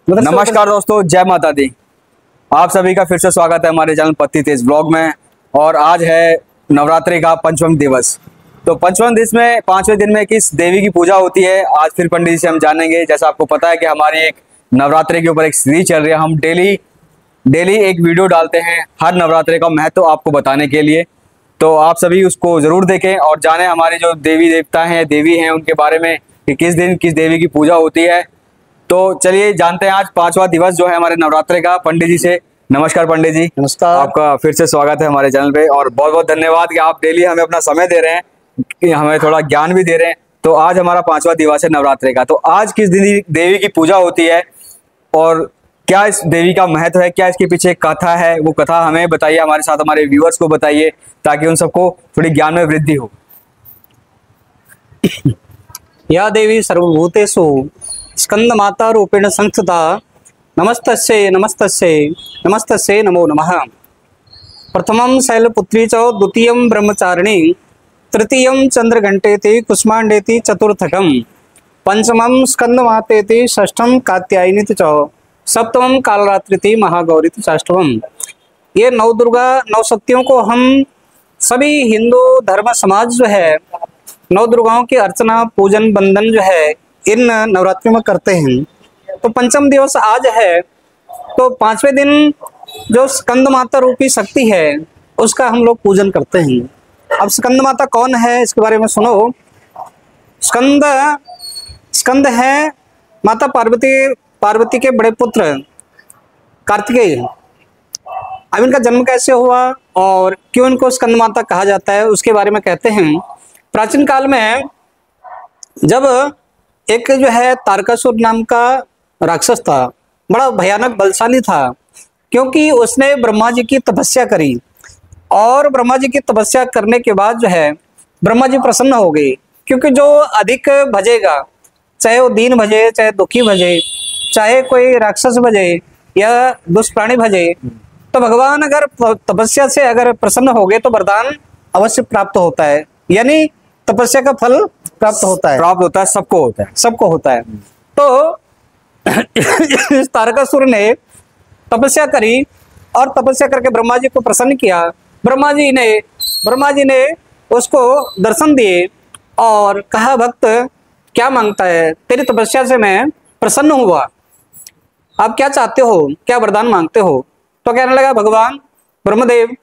नमस्कार दोस्तों, जय माता दी। आप सभी का फिर से स्वागत है हमारे चैनल पति तेज ब्लॉग में। और आज है नवरात्रि का पंचम दिवस। तो पंचम दिवस में 5वें दिन में किस देवी की पूजा होती है, आज फिर पंडित जी से हम जानेंगे। जैसा आपको पता है कि हमारी एक नवरात्रि के ऊपर एक सीरीज चल रही है। हम डेली एक वीडियो डालते हैं हर नवरात्रि का महत्व आपको बताने के लिए। तो आप सभी उसको जरूर देखें और जानें हमारे जो देवी देवता हैं, देवी हैं, उनके बारे में कि किस दिन किस देवी की पूजा होती है। तो चलिए जानते हैं आज 5वां दिवस जो है हमारे नवरात्रि का, पंडित जी से। नमस्कार पंडित जी। नमस्कार। आपका फिर से स्वागत है हमारे चैनल पे और बहुत बहुत धन्यवाद कि आप डेली हमें अपना समय दे रहे हैं, कि हमें थोड़ा ज्ञान भी दे रहे हैं। तो आज हमारा 5वां दिवस है नवरात्रि का। तो आज किस दिन देवी की पूजा होती है और क्या इस देवी का महत्व है, क्या इसके पीछे कथा है, वो कथा हमें बताइए, हमारे साथ हमारे व्यूअर्स को बताइए, ताकि उन सबको थोड़ी ज्ञान में वृद्धि हो। या देवी सर्वभूतेषु स्कंद माता रूपेण संस्थिता नमस्तस्यै नमस्तस्यै नमस्तस्यै नमो नमः। प्रथमं शैलपुत्री च द्वितीयं ब्रह्मचारिणी तृतीयं चंद्रघंटेति कुष्मांडेति चतुर्थकं पंचमं स्कंदमातेति षष्ठं कात्यायनीति च सप्तमं कालरात्रिति महागौरीति षष्ठम। ये नौ दुर्गा नौ शक्तियों को हम सभी हिंदू धर्म समाज जो है नौ दुर्गाओं की अर्चना पूजन बंधन जो है इन नवरात्रि में करते हैं। तो पंचम दिवस आज है, तो 5वें दिन जो स्कंद माता रूपी शक्ति है उसका हम लोग पूजन करते हैं। अब स्कंद माता कौन है इसके बारे में सुनो। स्कंद है माता पार्वती के बड़े पुत्र कार्तिकेय। अब इनका जन्म कैसे हुआ और क्यों इनको स्कंद माता कहा जाता है उसके बारे में कहते हैं। प्राचीन काल में जब एक जो है तारकासुर नाम का राक्षस था, बड़ा भयानक बलशाली था, क्योंकि उसने ब्रह्मा जी की तपस्या करी और ब्रह्मा जी की तपस्या करने के बाद जो है ब्रह्मा जी प्रसन्न हो गए। क्योंकि जो अधिक भजेगा, चाहे वो दीन भजे, चाहे दुखी भजे, चाहे कोई राक्षस भजे या दुष्प्राणी भजे, तो भगवान अगर तपस्या से अगर प्रसन्न हो गए तो वरदान अवश्य प्राप्त होता है, यानी तपस्या का फल प्राप्त होता है, सबको होता है। तो इस तारकासुर ने तपस्या करी और तपस्या करके ब्रह्मा जी को प्रसन्न किया। ब्रह्मा जी ने उसको दर्शन दिए और कहा, भक्त क्या मांगता है, तेरी तपस्या से मैं प्रसन्न हुआ, आप क्या चाहते हो, क्या वरदान मांगते हो। तो कहने लगा, भगवान ब्रह्मदेव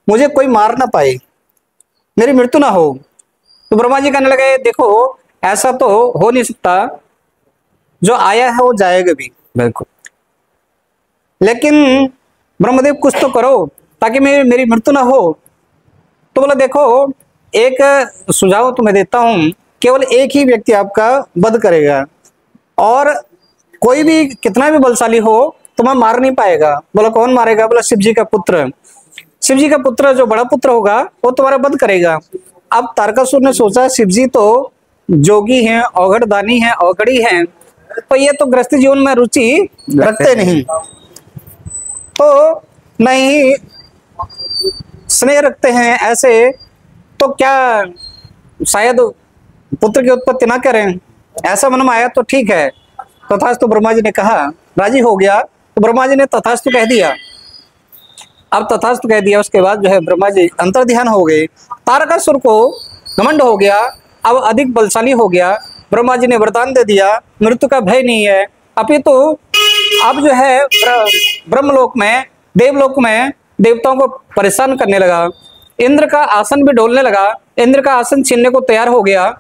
मुझे कोई मार ना पाए, मेरी मृत्यु ना हो। तो ब्रह्मा जी कहने लगे, देखो ऐसा तो हो नहीं सकता, जो आया है वो जाएगा भी, बिल्कुल, लेकिन ब्रह्मदेव कुछ तो करो ताकि मेरी मृत्यु ना हो। तो बोला, देखो एक सुझाव तुम्हें देता हूं, केवल एक ही व्यक्ति आपका वध करेगा और कोई भी कितना भी बलशाली हो तुम्हें मार नहीं पाएगा। बोला, कौन मारेगा। बोला, शिव जी का पुत्र। शिव जी का पुत्र जो बड़ा पुत्र होगा वो तुम्हारा वध करेगा। अब तारकासुर ने सोचा, शिव जी तो जोगी हैं, औघड़दानी हैं, औघड़ी हैं, तो ये तो गृहस्थी जीवन में रुचि रखते नहीं, तो नहीं स्नेह रखते हैं ऐसे, तो क्या शायद पुत्र की उत्पत्ति ना करें, ऐसा मन में आया तो ठीक है। तथास्तु ब्रह्मा जी ने कहा, राजी हो गया। तो ब्रह्मा जी ने तथास्तु कह दिया। अब तथास्तु कह दिया, उसके बाद जो है ब्रह्मा जी अंतर्ध्यान हो गए। तारकासुर को घमंड हो गया, अब अधिक बलशाली हो गया। ब्रह्मा जी ने वरदान दे दिया, मृत्यु का भय नहीं है, अपितु अब जो है ब्रह्मलोक में, देवलोक में देवताओं को परेशान करने लगा। इंद्र का आसन भी डोलने लगा, इंद्र का आसन छीनने को तैयार हो गया।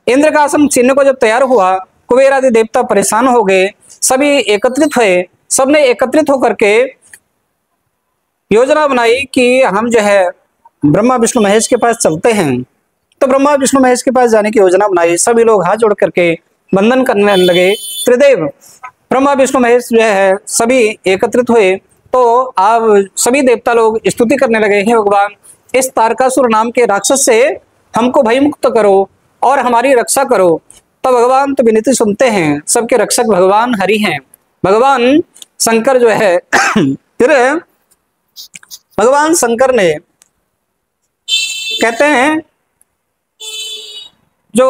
इंद्र का आसन छीनने को जब तैयार हुआ, कुबेर आदि देवता परेशान हो गए, सभी एकत्रित हुए। सबने एकत्रित होकर के योजना बनाई कि हम जो है ब्रह्मा विष्णु महेश के पास चलते हैं। तो ब्रह्मा विष्णु महेश के पास जाने की योजना बनाई। सभी लोग हाथ जोड़ करके वंदन करने लगे। त्रिदेव ब्रह्मा विष्णु महेश जो है सभी एकत्रित हुए। तो आप सभी देवता लोग स्तुति करने लगे, हे भगवान इस तारकासुर नाम के राक्षस से हमको भयमुक्त करो और हमारी रक्षा करो। तो भगवान तो विनती सुनते हैं, सबके रक्षक भगवान हरि हैं। भगवान शंकर जो है फिर भगवान शंकर ने कहते हैं, जो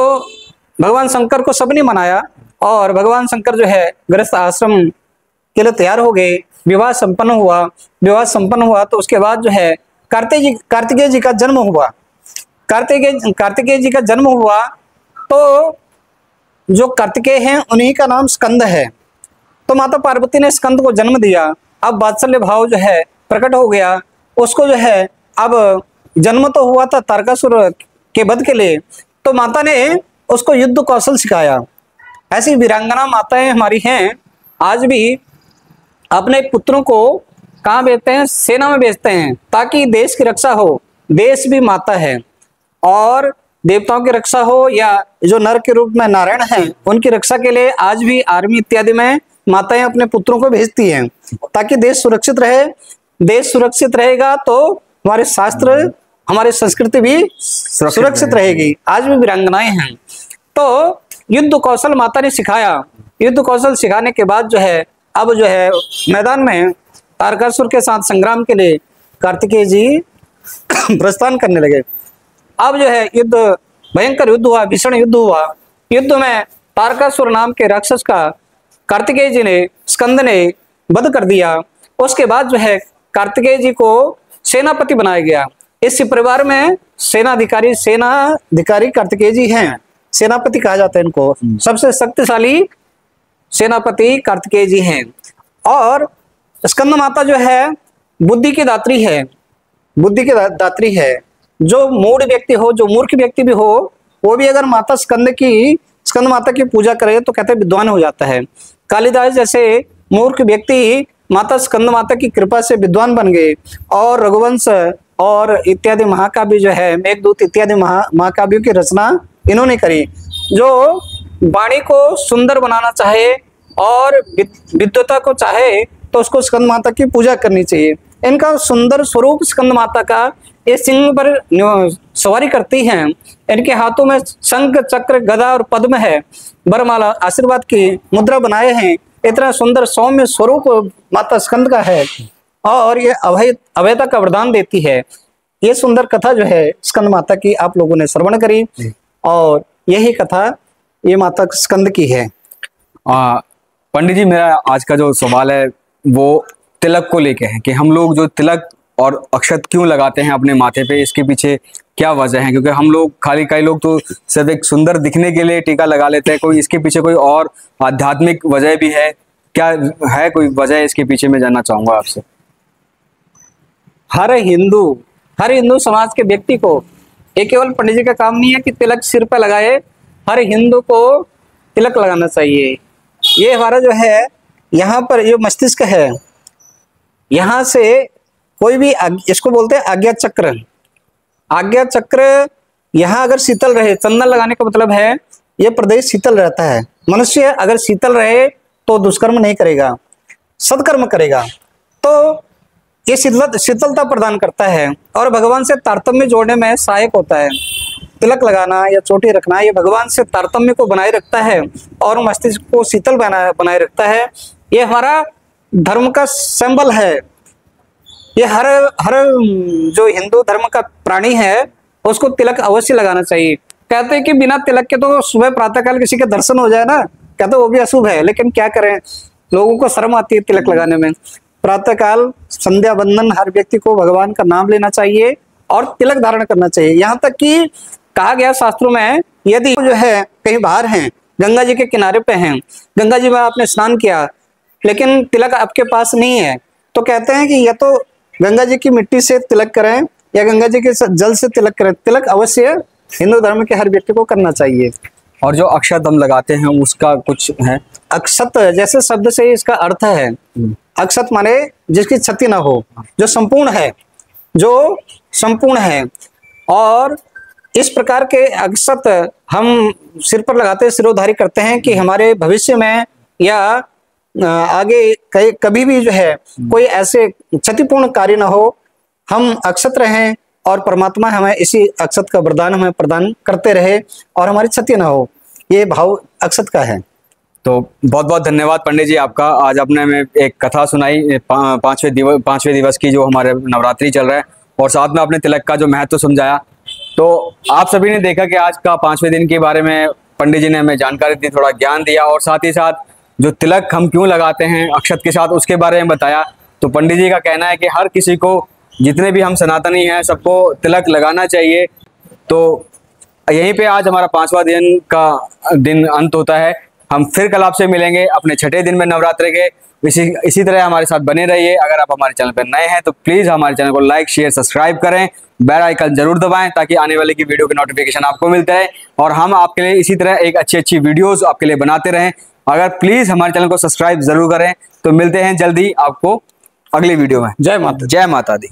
भगवान शंकर को सबने मनाया और भगवान शंकर जो है गृहस्थ आश्रम के लिए तैयार हो गए। विवाह संपन्न हुआ। विवाह संपन्न हुआ तो उसके बाद जो है कार्तिकेय जी का जन्म हुआ। कार्तिकेय जी का जन्म हुआ तो जो कार्तिकेय हैं उन्हीं का नाम स्कंद है। तो माता पार्वती ने स्कंद को जन्म दिया। अब वात्सल्य भाव जो है प्रकट हो गया। उसको जो है अब जन्म तो हुआ था तारकासुर के वध के लिए, तो माता ने उसको युद्ध कौशल सिखाया। ऐसी वीरांगना माताएं हमारी हैं, आज भी अपने पुत्रों को कहाँ भेजते हैं? सेना में भेजते हैं, ताकि देश की रक्षा हो। देश भी माता है, और देवताओं की रक्षा हो या जो नर के रूप में नारायण हैं उनकी रक्षा के लिए आज भी आर्मी इत्यादि में माताएं अपने पुत्रों को भेजती हैं, ताकि देश सुरक्षित रहे। देश सुरक्षित रहेगा तो हमारे शास्त्र, हमारी संस्कृति भी सुरक्षित रहेगी। आज भी वीरांगनाएं हैं। तो युद्ध कौशल माता ने सिखाया। युद्ध कौशल सिखाने के बाद जो है अब जो है मैदान में तारकासुर के साथ संग्राम के लिए कार्तिकेय जी प्रस्थान करने लगे। अब जो है युद्ध, भयंकर युद्ध हुआ, भीषण युद्ध हुआ। युद्ध में तारकासुर नाम के राक्षस का कार्तिकेय जी ने, स्कंद ने वध कर दिया। उसके बाद जो है कार्तिकेय जी को सेनापति बनाया गया। इस परिवार में सेनाधिकारी कार्तिकेय जी हैं। सेनापति कहा जाता है इनको। सबसे शक्तिशाली सेनापति कार्तिकेय जी हैं। और स्कंद माता जो है बुद्धि की दात्री है। बुद्धि की दात्री है। जो मूढ़ व्यक्ति हो, जो मूर्ख व्यक्ति भी हो, वो भी अगर माता स्कंद माता की पूजा करे तो कहते हैं विद्वान हो जाता है। कालिदास जैसे मूर्ख व्यक्ति माता स्कंद माता की कृपा से विद्वान बन गए, और रघुवंश और इत्यादि महाकाव्य जो है, मेघदूत इत्यादि महाकाव्यों की रचना इन्होंने करी। जो वाणी को सुंदर बनाना चाहे और विद्वता को चाहे तो उसको स्कंद माता की पूजा करनी चाहिए। इनका सुंदर स्वरूप स्कंद माता का, ये सिंह पर सवारी करती हैं। इनके हाथों में शंख, चक्र, गदा और पद्म है। वरमाला, आशीर्वाद की मुद्रा बनाए हैं। इतना सुंदर सौम्य स्वरूप माता स्कंद का है, और ये अभयता का वरदान देती है। ये सुंदर कथा जो है स्कंद माता की आप लोगों ने श्रवण करी, और यही कथा ये माता स्कंद की है। पंडित जी, मेरा आज का जो सवाल है वो तिलक को लेके है कि हम लोग जो तिलक और अक्षत क्यों लगाते हैं अपने माथे पे, इसके पीछे क्या वजह है? क्योंकि हम लोग कई लोग तो सिर्फ एक सुंदर दिखने के लिए टीका लगा लेते हैं। कोई इसके पीछे कोई और आध्यात्मिक वजह भी है क्या? है कोई वजह इसके पीछे? मैं जानना चाहूंगा आपसे। हर हिंदू समाज के व्यक्ति को, ये केवल पंडित जी का काम नहीं है कि तिलक सिर पर लगाए। हर हिंदू को तिलक लगाना चाहिए। ये हमारा जो है यहाँ पर जो मस्तिष्क है, यहाँ से कोई भी इसको बोलते हैं आज्ञा चक्र। आज्ञा चक्र यहाँ अगर शीतल रहे, चंदन लगाने का मतलब है ये प्रदेश शीतल रहता है। मनुष्य अगर शीतल रहे तो दुष्कर्म नहीं करेगा, सत्कर्म करेगा। तो ये शीतलता प्रदान करता है और भगवान से तारतम्य जोड़ने में सहायक होता है। तिलक लगाना या चोटी रखना ये भगवान से तारतम्य को बनाए रखता है और मस्तिष्क को शीतल बनाए रखता है। ये हमारा धर्म का सिंबल है। ये हर जो हिंदू धर्म का प्राणी है उसको तिलक अवश्य लगाना चाहिए। कहते हैं कि बिना तिलक के तो सुबह प्रातःकाल किसी के दर्शन हो जाए ना, कहते वो भी अशुभ है, लेकिन क्या करें, लोगों को शर्म आती है तिलक लगाने में। प्रातःकाल संध्या बंदन हर व्यक्ति को भगवान का नाम लेना चाहिए और तिलक धारण करना चाहिए। यहाँ तक कि कहा गया शास्त्रों में, यदि जो है कहीं बाहर हैं, गंगा जी के किनारे पे हैं, गंगा जी में आपने स्नान किया लेकिन तिलक आपके पास नहीं है, तो कहते हैं कि या तो गंगा जी की मिट्टी से तिलक करें या गंगा जी के जल से तिलक करें। तिलक अवश्य हिंदू धर्म के हर व्यक्ति को करना चाहिए। और जो अक्षत हम लगाते हैं उसका कुछ है? अक्षत जैसे शब्द से इसका अर्थ है, अक्षत माने जिसकी क्षति ना हो, जो संपूर्ण है, जो संपूर्ण है। और इस प्रकार के अक्षत हम सिर पर लगाते हैं, सिरोधारी करते हैं कि हमारे भविष्य में या आगे कभी भी जो है कोई ऐसे क्षतिपूर्ण कार्य ना हो, हम अक्षत रहें और परमात्मा हमें इसी अक्षत का वरदान हमें प्रदान करते रहे और हमारी क्षति ना हो। ये भाव अक्षत का है। तो बहुत बहुत धन्यवाद पंडित जी आपका। आज आपने हमें एक कथा सुनाई पांचवें दिवस की, जो हमारे नवरात्रि चल रहा है, और साथ में आपने तिलक का जो महत्व समझाया। तो आप सभी ने देखा कि आज का 5वें दिन के बारे में पंडित जी ने हमें जानकारी दी, थोड़ा ज्ञान दिया, और साथ ही साथ जो तिलक हम क्यों लगाते हैं अक्षत के साथ, उसके बारे में बताया। तो पंडित जी का कहना है कि हर किसी को, जितने भी हम सनातनी हैं, सबको तिलक लगाना चाहिए। तो यहीं पे आज हमारा 5वां दिन अंत होता है। हम फिर कल आपसे मिलेंगे अपने छठे दिन में नवरात्रि के। इसी तरह हमारे साथ बने रहिए। अगर आप हमारे चैनल पर नए हैं तो प्लीज़ हमारे चैनल को लाइक, शेयर, सब्सक्राइब करें, बेल आइकन जरूर दबाएं ताकि आने वाले की वीडियो के नोटिफिकेशन आपको मिलते रहे और हम आपके लिए इसी तरह एक अच्छी वीडियोस आपके लिए बनाते रहें। अगर प्लीज़ हमारे चैनल को सब्सक्राइब जरूर करें। तो मिलते हैं जल्दी आपको अगली वीडियो में। जय माता। जय माता दी।